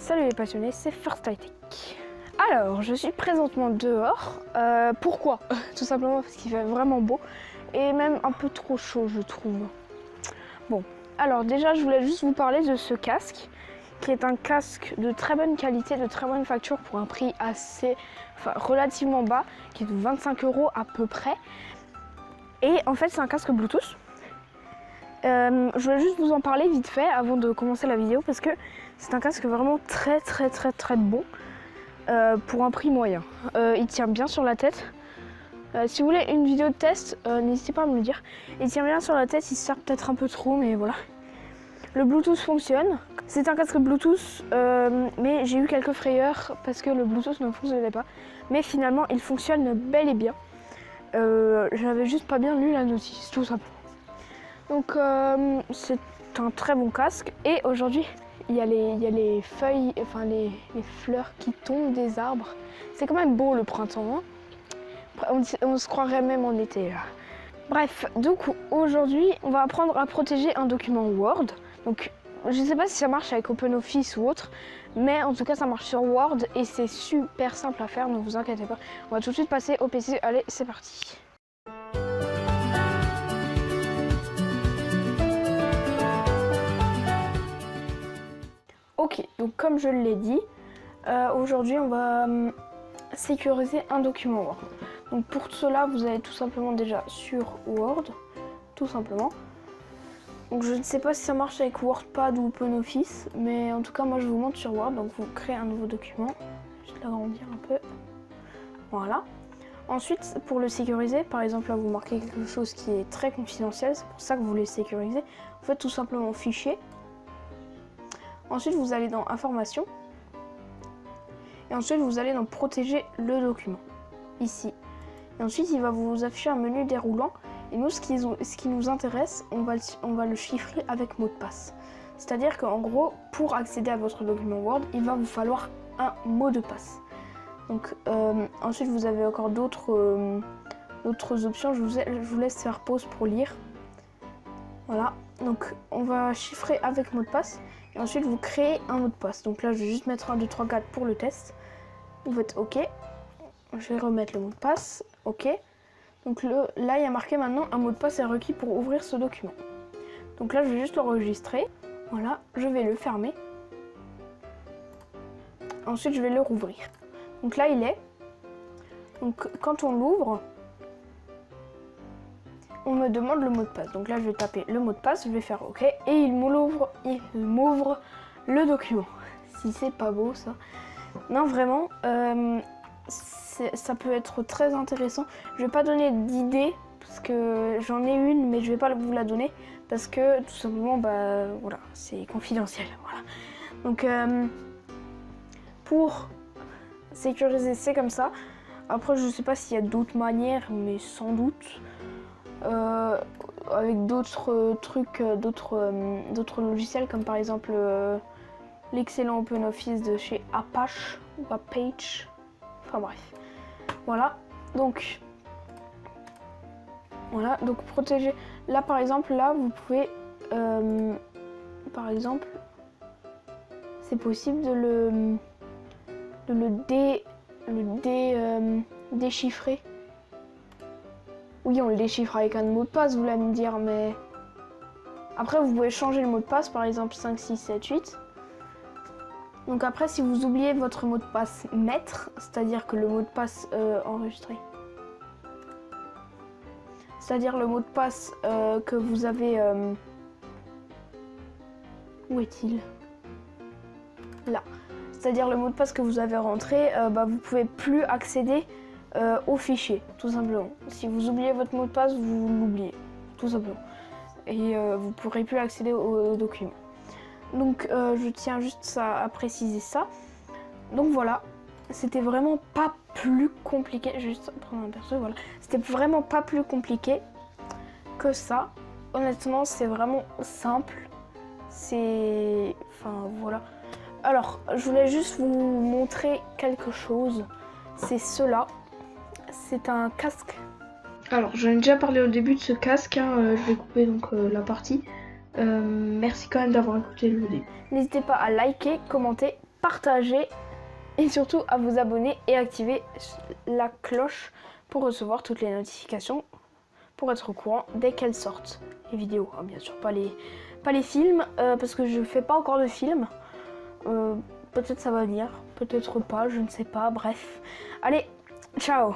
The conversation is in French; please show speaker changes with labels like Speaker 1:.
Speaker 1: Salut les passionnés, c'est First High Tech. Alors, je suis présentement dehors. Pourquoi? Tout simplement parce qu'il fait vraiment beau et même un peu trop chaud, je trouve. Bon, alors déjà, je voulais juste vous parler de ce casque, qui est un casque de très bonne qualité, de très bonne facture pour un prix relativement bas, qui est de 25 € à peu près. Et en fait, c'est un casque Bluetooth. Je voulais juste vous en parler vite fait avant de commencer la vidéo parce que c'est un casque vraiment très bon pour un prix moyen. Il tient bien sur la tête. Si vous voulez une vidéo de test, n'hésitez pas à me le dire. Il tient bien sur la tête, il se sert peut-être un peu trop, mais voilà. Le Bluetooth fonctionne. C'est un casque Bluetooth, mais j'ai eu quelques frayeurs parce que le Bluetooth ne fonctionnait pas. Mais finalement, il fonctionne bel et bien. J'avais juste pas bien lu la notice, tout simplement. Donc c'est un très bon casque et aujourd'hui il y a les feuilles, enfin les fleurs qui tombent des arbres. C'est quand même beau le printemps, hein. On se croirait même en été là. Bref, donc aujourd'hui on va apprendre à protéger un document Word. Donc je ne sais pas si ça marche avec OpenOffice ou autre, mais en tout cas ça marche sur Word et c'est super simple à faire, ne vous inquiétez pas. On va tout de suite passer au PC, allez c'est parti. Ok, donc comme je l'ai dit, aujourd'hui on va sécuriser un document Word. Donc pour cela, vous allez tout simplement déjà sur Word, tout simplement. Donc je ne sais pas si ça marche avec WordPad ou OpenOffice, mais en tout cas moi je vous montre sur Word. Donc vous créez un nouveau document, je vais l'agrandir un peu, voilà. Ensuite pour le sécuriser, par exemple là vous marquez quelque chose qui est très confidentiel, c'est pour ça que vous voulez sécuriser. Vous faites tout simplement fichier. Ensuite, vous allez dans Informations. Et ensuite, vous allez dans Protéger le document. Ici. Et ensuite, il va vous afficher un menu déroulant. Et nous, ce qui nous intéresse, on va le chiffrer avec mot de passe. C'est-à-dire qu'en gros, pour accéder à votre document Word, il va vous falloir un mot de passe. Donc, ensuite, vous avez encore d'autres options. Je vous laisse faire pause pour lire. Voilà. Donc, on va chiffrer avec mot de passe. Et ensuite, vous créez un mot de passe. Donc là, je vais juste mettre 1, 2, 3, 4 pour le test. Vous faites OK. Je vais remettre le mot de passe. OK. Donc là, il y a marqué maintenant un mot de passe est requis pour ouvrir ce document. Donc là, je vais juste l'enregistrer. Voilà, je vais le fermer. Ensuite, je vais le rouvrir. Donc là, il est. Donc quand on l'ouvre, on me demande le mot de passe. Donc là, je vais taper le mot de passe, je vais faire OK. Et il m'ouvre le document. Si c'est pas beau, ça. Non, vraiment, ça peut être très intéressant. Je vais pas donner d'idée, parce que j'en ai une, mais je vais pas vous la donner. Parce que, tout simplement, bah, voilà, c'est confidentiel. Voilà. Donc, pour sécuriser, c'est comme ça. Après, je sais pas s'il y a d'autres manières, mais sans doute. Avec d'autres trucs, d'autres logiciels comme par exemple l'excellent OpenOffice de chez Apache ou Apache, enfin bref, voilà. Donc protéger. Là par exemple, là vous pouvez, par exemple, c'est possible de le déchiffrer. Oui, on le déchiffre avec un mot de passe, vous allez me dire, mais... Après, vous pouvez changer le mot de passe, par exemple 5, 6, 7, 8. Donc après, si vous oubliez votre mot de passe maître, c'est-à-dire que le mot de passe enregistré, c'est-à-dire le mot de passe que vous avez... Où est-il? Là. C'est-à-dire le mot de passe que vous avez rentré, bah, vous pouvez plus accéder au fichier, tout simplement. Si vous oubliez votre mot de passe, vous l'oubliez, tout simplement. Et vous ne pourrez plus accéder au document. Donc je tiens juste à préciser ça. Donc voilà, c'était vraiment pas plus compliqué. Je vais juste prendre un perso, voilà. C'était vraiment pas plus compliqué que ça. Honnêtement, c'est vraiment simple. C'est... Enfin, voilà. Alors, je voulais juste vous montrer quelque chose. C'est cela. C'est un casque. Alors, j'en ai déjà parlé au début de ce casque, hein, je vais couper donc la partie. Merci quand même d'avoir écouté le début. N'hésitez pas à liker, commenter, partager et surtout à vous abonner et activer la cloche pour recevoir toutes les notifications, pour être au courant dès qu'elles sortent. Les vidéos, hein, bien sûr, pas les films, parce que je fais pas encore de films. Peut-être ça va venir, peut-être pas, je ne sais pas, bref. Allez, ciao!